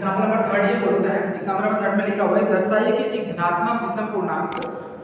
Example number third ये बोलता है, एग्जाम्पल नंबर थर्ड में लिखा हुआ है दर्शाइए कि एक धनात्मक विषम पूर्णांक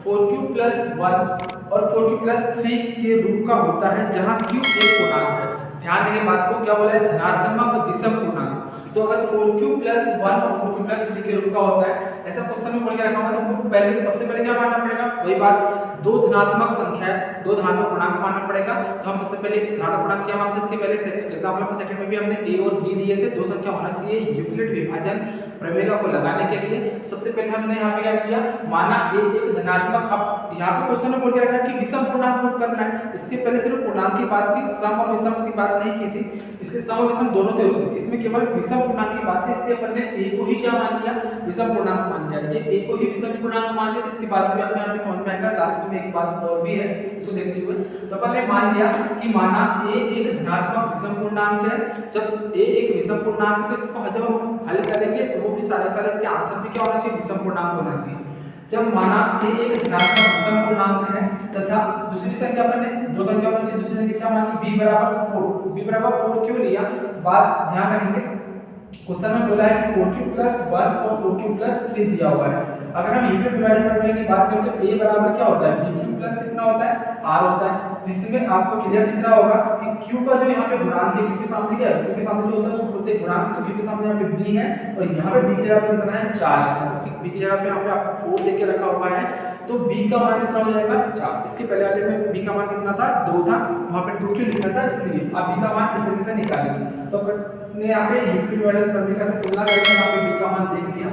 4q + 1 और 4q + 3 के रूप का होता है जहां q एक पूर्णांक है। ध्यान देंगे बात को, क्या बोला है, धनात्मक विषम पूर्णांक। तो अगर 4q + 1 और 4q + 3 के रूप का होता है, ऐसा क्वेश्चन में बोल के रखा होगा, तो हमको पहले तो सबसे पहले क्या मानना पड़ेगा, वही बात, दो धनात्मक संख्या है, दो धनात्मक पूर्णांक मानना पड़ेगा। तो हम सबसे पहले धनात्मक पूर्णांक क्या मानते हैं, इसके पहले एग्जांपल नंबर सेकंड में भी हमने a और b दिए थे, दो संख्या होना चाहिए यूक्लिड विभाजन प्रमेय को लगाने के लिए। सबसे पहले हमने यहाँ पे क्या किया, माना a एक धनात्मक। अब यहाँ पे क्वेश्चन में बोल के रखा है कि विषम पूर्णांक प्रूव करना है, इसके पहले सिर्फ पूर्णांक की बात थी, सम और विषम की बात नहीं की थी, इसलिए सम और विषम दोनों थे उसमें, इसमें केवल विषम पूर्णांक की बात है, इसलिए अपन ने a को ही क्या मान लिया, विषम पूर्णांक मान लिया। ये a को ही विषम पूर्णांक मान लिया, तो इसके बाद में आपको यहाँ पे समझ में आएगा। लास्ट में एक बात और भी है, इसको देखते हुए तो अपन ने मान लिया कि माना a एक धनात्मक विषम पूर्णांक है। जब a एक विषम पूर्णांक है तो इसको जब हम हल करेंगे तो वो भी सारे सारे इसके आंसर भी क्या होना चाहिए, विषम पूर्णांक होना चाहिए। जब माना a एक धनात्मक विषम पूर्णांक है तथा दूसरी संख्या अपन ने दो संख्या होनी चाहिए, दूसरी संख्या क्या मानी, b = 4। b = 4 क्यों लिया, बात ध्यान रखेंगे, क्वेश्चन में बोला है कि 4q + 1 और 4q + 3 दिया हुआ है। अगर हम यूनिट डिवाइड करने की बात करें तो a बराबर क्या होता है, bq प्लस कितना होता है, r होता है, जिसमें आपको क्लियर दिख रहा होगा कि q का जो यहाँ पे गुणांक है, q के सामने क्या है, q के सामने जो होता है उसको बोलते हैं गुणांक, तो q के सामने यहाँ पे b है और यहाँ पे b की जगह पे कितना है, 4 है, मतलब b की जगह पे यहाँ पे आपको 4 देके रखा हुआ है, तो b का मान कितना हो जाएगा, 4। इसके पहले वाले में b का मान कितना था, 2 था, वहाँ पे 2 क्यों लिखा था, इसलिए अब b का मान इस तरीके से निकालेंगे। तो अपने यहाँ पे यूनिट डिवाइड करने का से तुलना करके यहाँ पे b का मान देख लिया,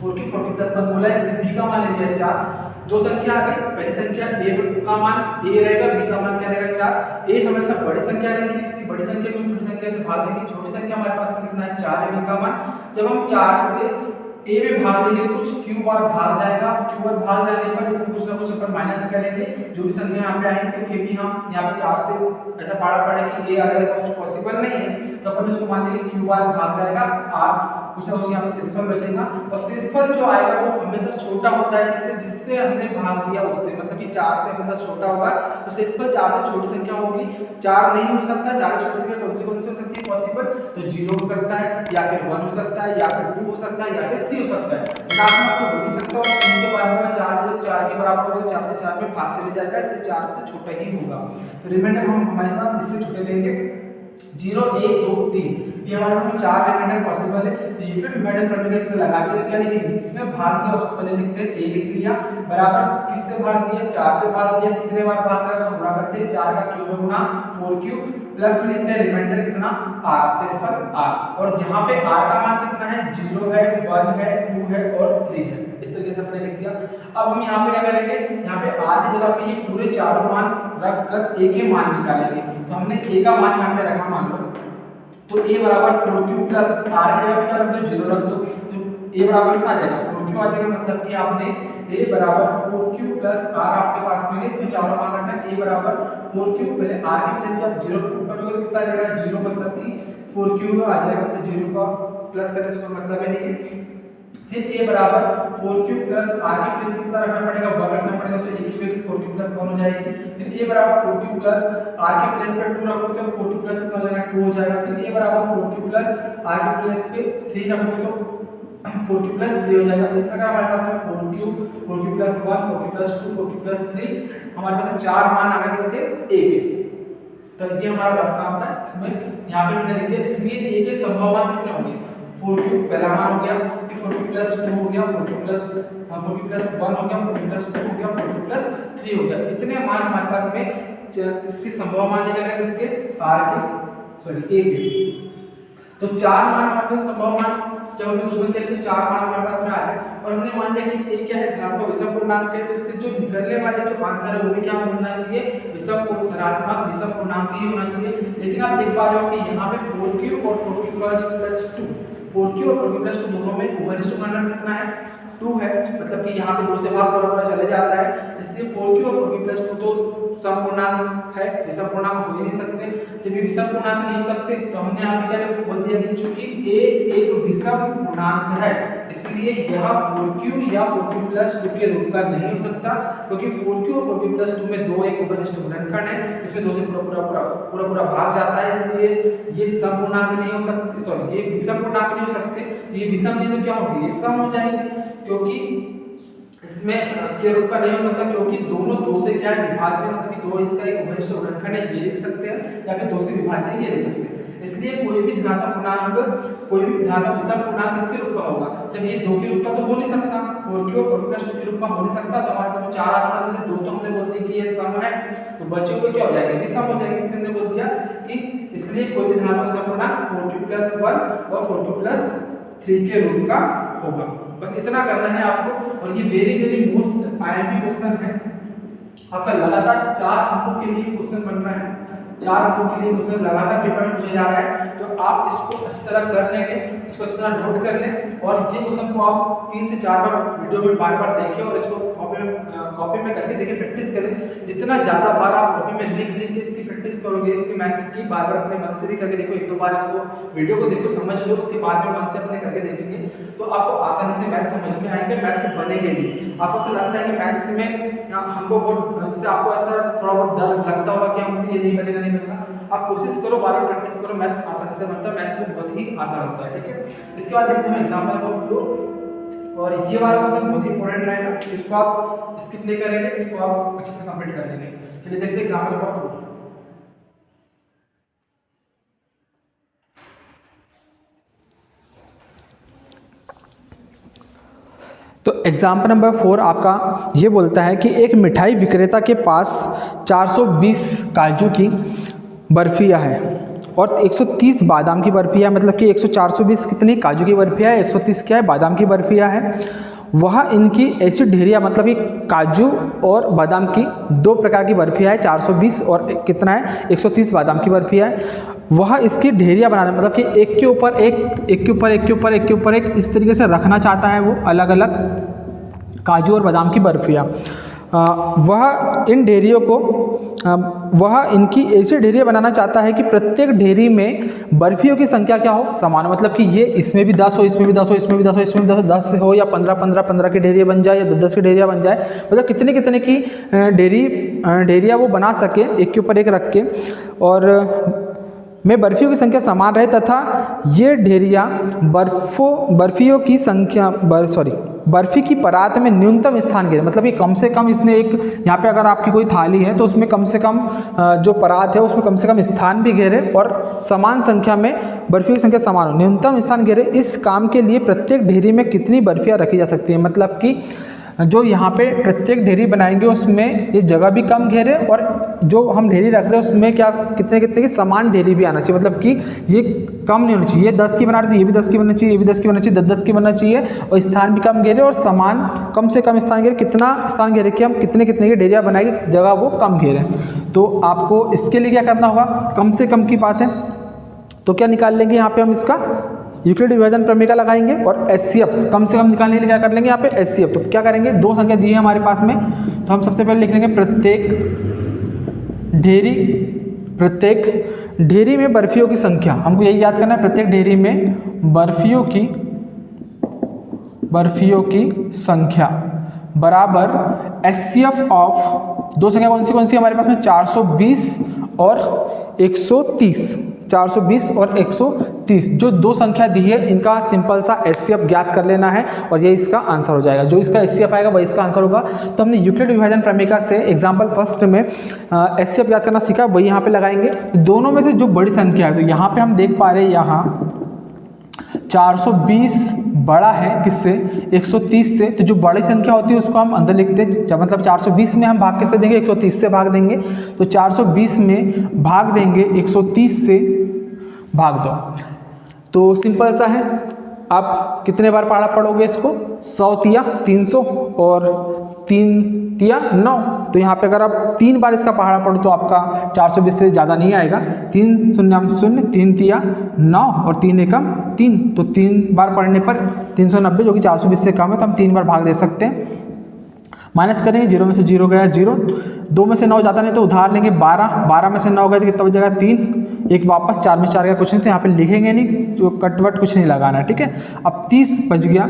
40 + 1 बोला है, इसलिए b का मान ले लिया 4। दो संख्या आ गई, पहली संख्या a का मान a रहेगा, b का मान क्या रहेगा, 4। a हमेशा बड़ी संख्या रहेगी, इसलिए बड़ी संख्या को छोटी संख्या से भाग देंगे, छोटी संख्या हमारे पास में कितना है, 4 है b का मान। जब हम 4 से a में भाग देंगे, कुछ q बार भाग जाएगा, q बार भाग जाने पर इसमें कुछ ना कुछ अपन माइनस करेंगे, जो भी संख्या यहाँ पे आएंगे, क्योंकि भी हम यहाँ पे 4 से ऐसा पढ़ा पड़े कि a आ जाए, ऐसा कुछ पॉसिबल नहीं है, तो अपन इसको मान लेंगे q बार भाग जाएगा, r कुछ ना कुछ यहाँ पे शेषफल बचेगा, और शेषफल जो आएगा वो हमेशा छोटा होता है, जिससे जिससे हमने भाग दिया उससे, मतलब कि 4 से हमेशा छोटा होगा, तो शेषफल 4 से छोटी संख्या होगी, 4 नहीं हो सकता, 4 से छोटी संख्या कौन सी हो सकती है पॉसिबल, तो 0 हो सकता है, या फिर 1 हो सकता है, या फिर 2 हो सकता है, या फिर 3 हो सकता है। धनात्मक तो हो नहीं सकता, और 3 के बराबर में 4 जब 4 के बराबर होगा तो 4 से 4 में भाग चले जाएगा, इसलिए 4 से छोटा ही होगा, तो रिमाइंडर हम हमेशा इससे छोटे लेंगे, 0 1 2 3, ये हमारे पास 4 रिमाइंडर पॉसिबल है। तो यूनिट डिवाइडर करने के इसमें लगा के क्या लिखेंगे, जिसमें भाग दिया उसको पहले लिखते हैं a लिख लिया, बराबर किससे भाग दिया, 4 से भाग दिया, कितने बार भाग दिया उसको गुणा करते हैं, 4 का क्यूब गुणा 4q, प्लस में लिखते हैं रिमाइंडर कितना, r, शेषफल r, और जहां पे r का मान कितना है, 0 है, 1 है, 2 है और 3 है, इस तरीके से हमने लिख दिया। अब हम यहाँ पे क्या करेंगे, यहाँ पे r की जगह पे ये पूरे चारों मान रख कर a के मान निकालेंगे, तो हमने a का मान यहाँ पे रखा, मान लो तो a बराबर 4q प्लस r की जगह पे क्या रख दो, 0 रख दो, तो a बराबर कितना आ जाएगा, 4q आ जाएगा, मतलब कि आपने a बराबर 4q प्लस r आपके पास में है, इसमें चारों मान रखना है, a बराबर 4q, पहले r के प्लेस पे आप 0 पुट करोगे तो कितना आ जाएगा, 0, मतलब कि 4q आ जाएगा, तो 0 का प्लस करने से कोई मतलब है नहीं। फिर a बराबर 4q प्लस r के प्लेस पे कितना रखना पड़ेगा, 1 रखना पड़ेगा, तो a की वैल्यू 4q प्लस 1 हो जाएगी। फिर a बराबर 4q प्लस r के प्लेस पे 2 रखोगे तो 4q प्लस कितना हो जाएगा, 2 हो जाएगा। फिर a बराबर 4q प्लस r के प्लेस पे 3 रखोगे तो 4q प्लस 3 हो जाएगा। इस प्रकार हमारे पास में 4q plus 1, 4q plus 2, 4q plus 3, हमारे पास 4 मान आ गए किसके, a के। तो ये हमारा रफ काम था, इसमें यहाँ पे हमने लिख दिया, इसलिए a के संभव मान कितने होंगे, 4q पहला मान हो गया, फिर 4q प्लस 2 हो गया, 4q प्लस 1 हो गया, 4q प्लस 2 हो गया, 4q प्लस 3 हो गया, इतने मान हमारे पास में इसके संभव मान निकल गए, किसके, r के, सॉरी a के। तो 4 मान हमारे पास संभव मान, जब हमने दो संख्या ली तो 4 मान हमारे पास में आ गए, और हमने मान लिया कि a क्या है, धनात्मक विषम पूर्णांक है, तो इससे जो निकलने वाले जो आंसर है वो भी क्या होना चाहिए, विषम धनात्मक विषम पूर्णांक ही होना चाहिए। लेकिन आप देख पा रहे हो कि यहाँ पे 4q और 4q प्लस 2, 4q और 4q प्लस 2 दोनों में 1:1 कितना है, 2 है, मतलब कि यहाँ पे 2 से भाग पूरा चले जाता है, इसलिए 4q और 4q प्लस 2 तो सम पूर्णांक है, विषम पूर्णांक हो ही नहीं सकते। जब ये विषम पूर्णांक नहीं हो सकते तो हमने यहाँ पे क्या बोल दिया कि चूंकि a एक विषम पूर्णांक है इसलिए यह 4q या 4q प्लस 2 के रूप का नहीं हो सकता, क्योंकि 4q और 4q प्लस 2 में 2 एक उभयनिष्ठ गुणनखंड है, इसमें 2 से पूरा भाग जाता है, इसलिए ये सम पूर्णांक नहीं हो सकते, सॉरी ये विषम पूर्णांक नहीं हो सकते। ये विषम नहीं तो क्या होगी, ये सम हो जाएंगे, क्योंकि इसमें के रूप का नहीं हो सकता, क्योंकि दोनों 2 से क्या है विभाज्य, मतलब कि 2 इसका एक उभयनिष्ठ गुणनखंड है, ये लिख सकते हैं, या फिर 2 से विभाज्य ये लिख सकते हैं। इसलिए कोई भी धनात्मक पूर्णांक, कोई भी धनात्मक विषम पूर्णांक किसके रूप का होगा, जब ये 2 के रूप का तो हो नहीं सकता, 4q और 4q प्लस 2 के रूप का हो नहीं सकता, तो हमारे पास 4 आंसर में से 2 तो हमने बोल दिया कि ये सम है, तो बचे हुए क्या हो जाएंगे, विषम हो जाएंगे, इसलिए हमने बोल दिया कि इसलिए कोई भी धनात्मक विषम पूर्णांक 4q प्लस 1 और 4q प्लस 3 के रूप का होगा। बस इतना करना है आपको, और ये वेरी मोस्ट आईएमपी क्वेश्चन है, आपका लगातार 4 अंकों के लिए क्वेश्चन बन रहा है, 4 अंकों के लिए क्वेश्चन लगातार पेपर में पूछा जा रहा है, तो आप इसको अच्छी तरह कर लेंगे, इसको अच्छी तरह नोट कर लें, और ये क्वेश्चन को आप 3 से 4 बार वीडियो में बार देखें, और इसको कॉपी में करके देखें, प्रैक्टिस करें। जितना ज़्यादा बार आप कॉपी में लिख के इसकी प्रैक्टिस करोगे, इसके मैथ्स की बार अपने मन से भी करके देखो, 1-2 बार इसको वीडियो को देखो, समझ लो, उसके बाद में मन से अपने करके देखेंगे तो आपको आसानी से मैथ्स समझ में आएंगे, मैथ्स बनेंगे भी। आपको ऐसा लगता है कि मैथ्स में हमको बहुत, इससे आपको ऐसा थोड़ा बहुत डर लगता होगा कि हमसे ये नहीं बनेगा, नहीं बनेगा, आप कोशिश करो, बार प्रैक्टिस करो, मैथ्स आसानी से बनता है, मैथ्स से बहुत ही आसान होता है, ठीक है। इसके बाद देखते हैं एग्जाम्पल नंबर 4, और ये वाला क्वेश्चन बहुत ही इंपॉर्टेंट रहेगा, इसको आप स्किप नहीं करेंगे, इसको आप अच्छे से कंप्लीट कर लेंगे। चलिए देखते हैं एग्जाम्पल नंबर 4। तो एग्जाम्पल नंबर 4 आपका ये बोलता है कि एक मिठाई विक्रेता के पास 420 काजू की बर्फियाँ है और 130 बादाम की बर्फियाँ, मतलब कि 420 कितनी काजू की बर्फियाँ है, 130 क्या है, बादाम की बर्फियाँ है। वह इनकी ऐसी ढेरियाँ, मतलब कि काजू और बादाम की 2 प्रकार की बर्फियाँ है, 420 और कितना है 130 बादाम की बर्फियाँ है। वह इसकी ढेरियाँ बनाना, मतलब कि एक के ऊपर एक, एक के ऊपर एक के ऊपर एक के ऊपर एक, इस तरीके से रखना चाहता है वो अलग अलग काजू और बादाम की बर्फियाँ। वह इन ढेरियों को वह इनकी ऐसी ढेरियाँ बनाना चाहता है कि प्रत्येक ढेरी में बर्फियों की संख्या क्या हो, समान, मतलब कि ये इसमें भी 10 हो, इसमें भी 10 हो, इसमें भी 10 हो, इसमें भी 10 हो, या 15 की ढेरियाँ बन जाए, या 10 की ढेरियाँ बन जाए, मतलब कितने कितने की ढेरियाँ वो बना सके एक के ऊपर एक रख के, और में बर्फियों की संख्या समान रहे, तथा ये ढेरियाँ बर्फियों की संख्या बर्फी की परात में न्यूनतम स्थान घेरे, मतलब कि कम से कम इसने एक, यहाँ पे अगर आपकी कोई थाली है तो उसमें कम से कम जो परात है उसमें कम से कम स्थान भी घेरे, और समान संख्या में बर्फियों की संख्या समान हो, न्यूनतम स्थान घेरे। इस काम के लिए प्रत्येक ढेरी में कितनी बर्फियाँ रखी जा सकती हैं, मतलब कि जो यहाँ पे प्रत्येक ढेरी बनाएंगे उसमें ये जगह भी कम घेरे, और जो हम ढेरी रख रहे हैं उसमें क्या कितने कितने की समान ढेरी भी आना चाहिए, मतलब कि ये कम नहीं होनी चाहिए, ये 10 की बना रही थी, ये भी 10 की बनना चाहिए, ये भी 10 की बनना चाहिए, 10 की बनना चाहिए, और स्थान भी कम घेरे और समान कम से कम स्थान घेरे। कितना स्थान घेरे कि हम कितने कितने की ढेरियाँ बनाएंगे, जगह वो कम घेरे। तो आपको इसके लिए क्या करना होगा, कम से कम की बात है, तो क्या निकाल लेंगे यहाँ पे हम इसका यूक्लिड विभाजन प्रमेय लगाएंगे, और एचसीएफ कम से कम निकालने के लिए क्या कर लेंगे यहाँ पे एचसीएफ। तो क्या करेंगे, 2 संख्या दी है हमारे पास में, तो हम सबसे पहले लिख लेंगे प्रत्येक ढेरी में बर्फियों की संख्या, हमको यही याद करना है, प्रत्येक ढेरी में बर्फियों की संख्या बराबर एचसीएफ ऑफ 2 संख्या कौन सी हमारे पास में 420 और 130, 420 और 130 जो 2 संख्या दी है इनका सिंपल सा एचसीएफ ज्ञात कर लेना है, और ये इसका आंसर हो जाएगा। जो इसका एचसीएफ आएगा वही इसका आंसर होगा। तो हमने यूक्लिड विभाजन प्रमेय से एग्जांपल फर्स्ट में एचसीएफ ज्ञात करना सीखा, वही यहाँ पे लगाएंगे। दोनों में से जो बड़ी संख्या है, तो यहाँ पे हम देख पा रहे हैं यहाँ 420 बड़ा है किससे, 130 से, तो जो बड़ी संख्या होती है उसको हम अंदर लिखते हैं, जब मतलब 420 में हम भाग किससे देंगे, 130 से भाग देंगे, तो 420 में भाग देंगे 130 से भाग दो। तो सिंपल सा है, आप कितने बार पढ़ोगे इसको, 100 या 300, और 3 तिया 9, तो यहाँ पे अगर आप 3 बार इसका पहाड़ा पढ़ो तो आपका 420 से ज़्यादा नहीं आएगा। 3 शून्य 0, 3 तिया 9 और 3 एकम 3, तो 3 बार पढ़ने पर 390 जो कि 420 से कम है, तो हम 3 बार भाग दे सकते हैं। माइनस करेंगे, 0 में से 0 गया 0, 2 में से 9 जाता नहीं तो उधार लेंगे 12 में से 9 गए तो कितना बचेगा 3, एक वापस 4 में 4 का कुछ नहीं, तो यहाँ पे लिखेंगे नहीं, जो कटवट कुछ नहीं लगाना है, ठीक है। अब 30 बच गया।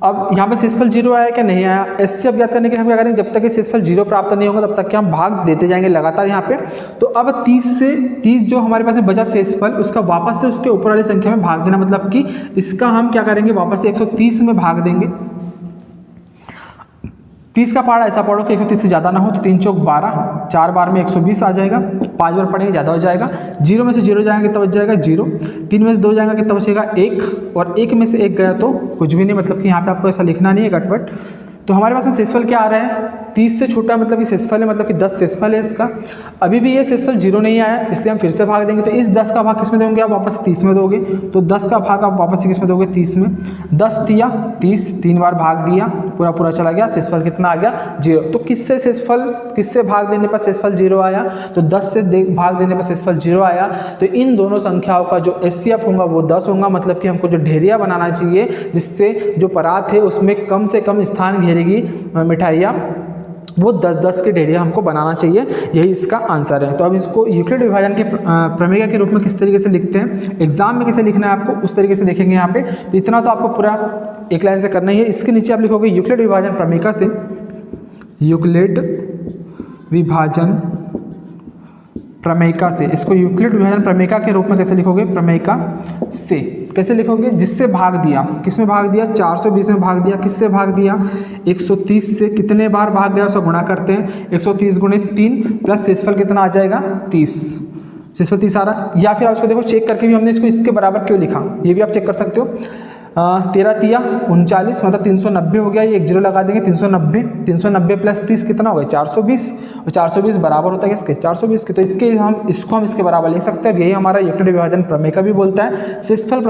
अब यहाँ पे शेषफल 0 आया क्या, नहीं आया। इससे अब याद करने के लिए हम क्या करेंगे, जब तक ये शेषफल 0 प्राप्त नहीं होगा तब तक के हम भाग देते जाएंगे लगातार यहाँ पे। तो अब 30 जो हमारे पास बचा शेषफल, उसका वापस से उसके ऊपर वाली संख्या में भाग देना, मतलब कि इसका हम क्या करेंगे, वापस से 130 में भाग देंगे। 30 का पहाड़ा ऐसा पढ़ो कि 130 से ज़्यादा ना हो, तो 3 चौक 12, 4 बार में 120 आ जाएगा, 5 बार पढ़ेंगे ज़्यादा हो जाएगा। 0 में से 0 जाएंगे कितना बच जाएगा 0, 3 में से 2 जाएगा कितना बचेगा 1, और 1 में से 1 गया तो कुछ भी नहीं, मतलब कि यहाँ पे आपको ऐसा लिखना नहीं है गटवट। तो हमारे पास में शेषफल क्या आ रहा है, 30 से छोटा मतलब कि शेषफल है, मतलब कि 10 शेषफल है इसका। अभी भी ये शेषफल 0 नहीं आया, इसलिए हम फिर से भाग देंगे। तो इस 10 का भाग किस में दोगे, आप वापस 30 में दोगे, तो 10 का भाग आप वापस किस में दोगे 30 में। 10 तिया 30, 3 बार भाग दिया, पूरा चला गया, शेषफल कितना आ गया 0। तो किससे भाग देने पर शेषफल 0 आया, तो 10 से भाग देने पर शेषफल 0 आया। तो इन दोनों संख्याओं का जो एचसीएफ होगा वो 10 होगा, मतलब कि हमको जो ढेरिया बनाना चाहिए जिससे जो परात है उसमें कम से कम स्थान घेरेगी मिठाइयाँ, वो 10-10 के ढेरिया हमको बनाना चाहिए, यही इसका आंसर है। तो अब इसको यूक्लिड विभाजन के प्रमेय के रूप में किस तरीके से लिखते हैं, एग्जाम में कैसे लिखना है आपको उस तरीके से लिखेंगे यहाँ पे। तो इतना तो आपको पूरा एक लाइन से करना ही है। इसके नीचे आप लिखोगे यूक्लिड विभाजन प्रमेय से, यूक्लिड विभाजन प्रमेयिका से, इसको यूक्लिड विभाजन प्रमेयिका के रूप में कैसे लिखोगे, प्रमेयिका से कैसे लिखोगे, जिससे भाग दिया, किसमें भाग दिया 420 में भाग दिया, किससे भाग दिया 130 से, कितने बार भाग गया उसको गुणा करते हैं, 130 गुणित 3 प्लस शेषफल कितना आ जाएगा 30, शेषफल 30 आ रहा। या फिर आप इसको देखो चेक करके भी हमने इसको इसके बराबर क्यों लिखा, ये भी आप चेक कर सकते हो। 13 तिया 39 मतलब 390 हो गया, ये 1 0 लगा देंगे, 390 प्लस 30 कितना हो गया 420, और 420 बराबर होता है किसके 420 के। तो इसको हम इसके बराबर लिख सकते हैं। यही हमारा यूक्लिड विभाजन प्रमेय का भी बोलता है, शेषफल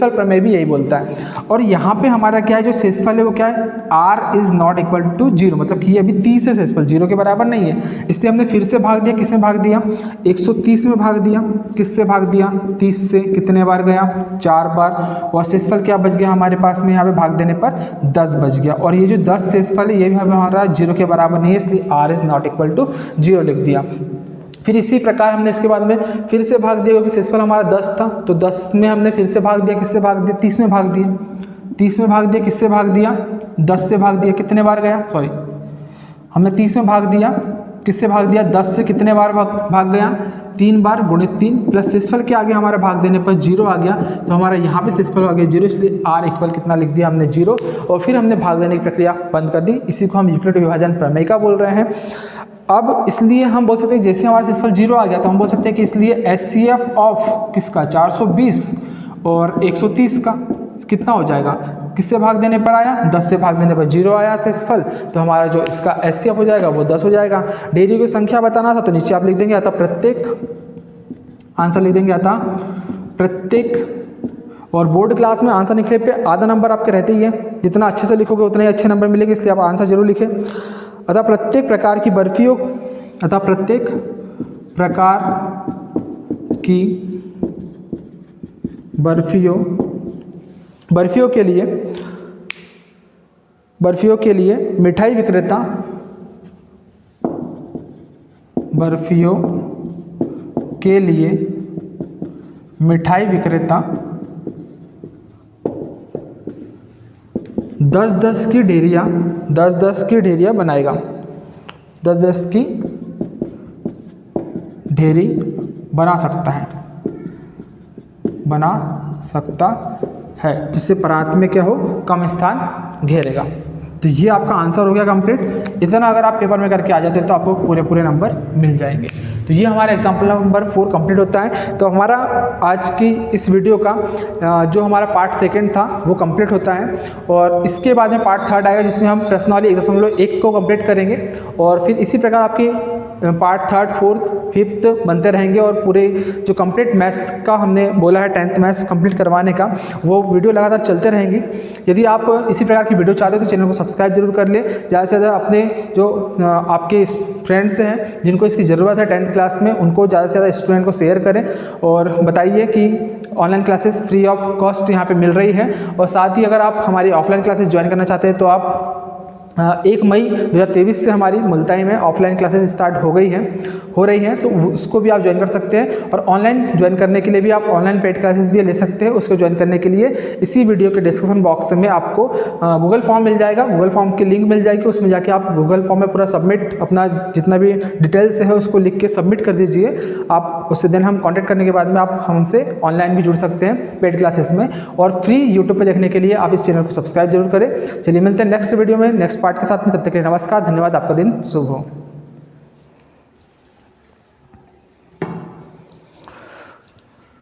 प्रमेय भी यही बोलता है। और यहाँ पे हमारा क्या है, जो शेषफल है वो क्या है, r is not equal to 0, मतलब कि ये अभी 30 है, शेषफल 0 के बराबर नहीं है, इसलिए हमने फिर से भाग दिया। किसमें भाग दिया 130 में भाग दिया, किससे भाग दिया 30 से, कितने बार गया 4 बार, और शेषफल क्या बच गया हमारे पास में, यहाँ पे भाग देने पर 10 बच गया। और ये जो 10 शेषफल है ये भी हमारा 0 के बराबर नहीं है, इसलिए r is not equal to 0 लिख दिया। फिर इसी प्रकार हमने इसके बाद में फिर से भाग दिया, क्योंकि शेषफल हमारा 10 था, तो 10 में हमने फिर से भाग दिया, किससे भाग दिया 30 में भाग दिया, 30 में भाग दिया, किससे भाग दिया 10 से भाग दिया, कितने बार गया, सॉरी हमने 30 में भाग दिया, किससे भाग दिया 10 से, कितने बार भाग गया 3 बार, गुणित 3 प्लस शेषफल क्या आ गया हमारा, भाग देने पर 0 आ गया, तो हमारा यहाँ पे शेषफल आ गया 0, इसलिए r इक्वल कितना लिख दिया हमने 0, और फिर हमने भाग देने की प्रक्रिया बंद कर दी। इसी को हम यूक्लिड विभाजन प्रमेय का बोल रहे हैं। अब इसलिए हम बोल सकते हैं जैसे हमारा शेषफल 0 आ गया तो हम बोल सकते हैं कि इसलिए एचसीएफ ऑफ किसका 420 और 130 का कितना हो जाएगा, किससे भाग देने पर आया 10 से भाग देने पर 0 आया शेषफल, तो हमारा जो इसका एचसीएफ हो जाएगा वो 10 हो जाएगा। ढेरियों की संख्या बताना था तो नीचे आप लिख देंगे अतः प्रत्येक, आंसर लिख देंगे अतः प्रत्येक, और बोर्ड क्लास में आंसर लिखने पे आधा नंबर आपके रहते ही है, जितना अच्छे से लिखोगे उतने ही अच्छे नंबर मिलेंगे, इसलिए आप आंसर जरूर लिखें। अतः प्रत्येक प्रकार की बर्फियों, अतः प्रत्येक प्रकार की बर्फियों के लिए मिठाई विक्रेता, बर्फियों के लिए मिठाई विक्रेता 10-10 की ढेरिया, 10-10 की ढेरिया बनाएगा, 10-10 की ढेरी बना सकता है, जिससे परात में क्या हो कम स्थान घेरेगा। तो ये आपका आंसर हो गया कंप्लीट। इतना अगर आप पेपर में करके आ जाते हैं तो आपको पूरे नंबर मिल जाएंगे। तो ये हमारा एग्जाम्पल नंबर 4 कंप्लीट होता है। तो हमारा आज की इस वीडियो का जो हमारा पार्ट 2 था वो कंप्लीट होता है, और इसके बाद में पार्ट 3 आएगा जिसमें हम प्रश्नावली 1.1 को कंप्लीट करेंगे, और फिर इसी प्रकार आपकी पार्ट 3rd 4th 5th बनते रहेंगे और पूरे जो कंप्लीट मैथ्स का हमने बोला है 10th मैथ्स कंप्लीट करवाने का, वो वीडियो लगातार चलते रहेंगी। यदि आप इसी प्रकार की वीडियो चाहते हो तो चैनल को सब्सक्राइब जरूर कर ले। ज़्यादा से ज़्यादा अपने जो आपके फ्रेंड्स हैं जिनको इसकी ज़रूरत है 10th क्लास में, उनको ज़्यादा से ज़्यादा स्टूडेंट को शेयर करें और बताइए कि online classes free of cost यहाँ पे मिल रही है। और साथ ही अगर आप हमारी ऑफलाइन क्लासेस ज्वाइन करना चाहते हैं तो आप 1 मई 2023 से हमारी मुल्ताई में ऑफलाइन क्लासेस स्टार्ट हो रही हैं, तो उसको भी आप ज्वाइन कर सकते हैं। और ऑनलाइन ज्वाइन करने के लिए भी आप ऑनलाइन पेड क्लासेस भी ले सकते हैं। उसको ज्वाइन करने के लिए इसी वीडियो के डिस्क्रिप्शन बॉक्स में आपको गूगल फॉर्म मिल जाएगा, गूगल फॉर्म की लिंक मिल जाएगी। उसमें जाके आप गूगल फॉर्म में पूरा सबमिट अपना जितना भी डिटेल्स है उसको लिख के सबमिट कर दीजिए। आप उससे देन हम कॉन्टैक्ट करने के बाद में आप हमसे ऑनलाइन भी जुड़ सकते हैं पेड क्लासेस में। और फ्री यूट्यूब पर देखने के लिए आप इस चैनल को सब्सक्राइब जरूर करें। चलिए मिलते हैं नेक्स्ट वीडियो में नेक्स्ट पार्ट के साथ में। तब तक के लिए नमस्कार, धन्यवाद, आपका दिन शुभ हो।